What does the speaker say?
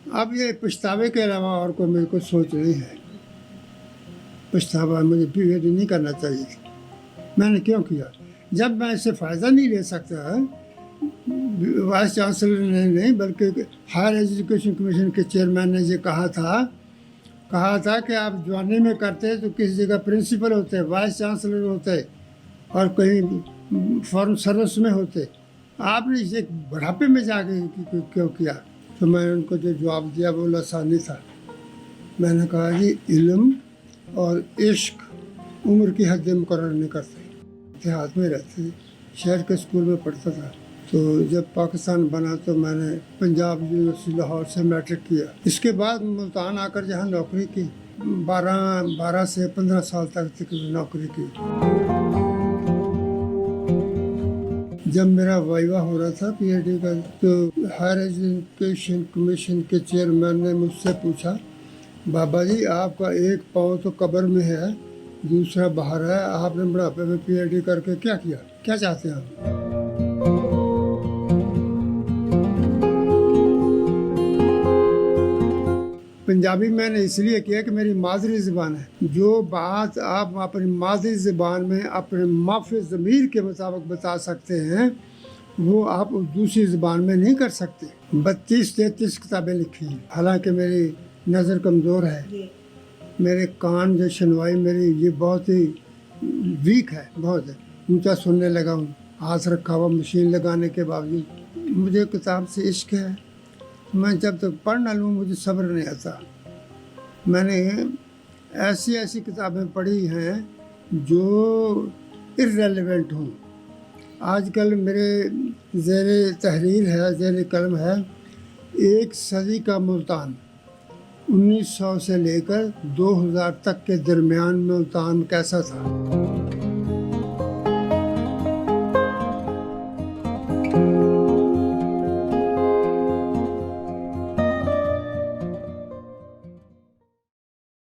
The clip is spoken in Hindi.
अब ये पछतावे के अलावा और कोई मेरे को सोच नहीं है। पछतावा मुझे पीएचडी नहीं करना चाहिए। मैंने क्यों किया जब मैं इससे फ़ायदा नहीं ले सकता। वाइस चांसलर ने नहीं बल्कि हायर एजुकेशन कमीशन के चेयरमैन ने ये कहा था कि आप जवानी में करते तो किसी जगह प्रिंसिपल होते, वाइस चांसलर होते और कहीं फॉरेन सर्विस में होते। आपने इसे बुढ़ापे में जाके क्यों किया? तो मैंने उनको जो जवाब दिया वो लासानी था। मैंने कहा जी इल्म और इश्क उम्र की हद मुकर्रर नहीं करते। देहात में रहते थे, शहर के स्कूल में पढ़ता था। तो जब पाकिस्तान बना तो मैंने पंजाब यूनिवर्सिटी लाहौर से मैट्रिक किया। इसके बाद मुल्तान आकर जहाँ नौकरी की 12 से 15 साल तक नौकरी की। जब मेरा वाइवा हो रहा था पीएचडी का तो हायर एजुकेशन कमीशन के चेयरमैन ने मुझसे पूछा, बाबा जी आपका एक पाँव तो कब्र में है, दूसरा बाहर है, आपने बुढ़ापे में पीएचडी करके क्या किया, क्या चाहते हैं आप? पंजाबी मैंने इसलिए किया कि मेरी मादरी ज़बान है। जो बात आप अपनी मादरी ज़बान में अपने माफ़ी ज़मीर के मुताबिक बता सकते हैं वो आप दूसरी ज़बान में नहीं कर सकते। 32-33 किताबें लिखी हैं। हालांकि मेरी नज़र कमज़ोर है, मेरे कान जो सुनवाई मेरी ये बहुत ही वीक है, बहुत है। ऊँचा सुनने लगा हूँ, हाथ रखा हुआ मशीन लगाने के बावजूद। मुझे किताब से इश्क है। मैं जब तक पढ़ ना लूँ मुझे सब्र नहीं आता। मैंने ऐसी किताबें पढ़ी हैं जो इर्रेलेवेंट हों। आजकल मेरे ज़ेरे तहरीर है, ज़ेरे कलम है, एक सदी का मुल्तान 1900 से लेकर 2000 तक के दरमियान मुल्तान कैसा था।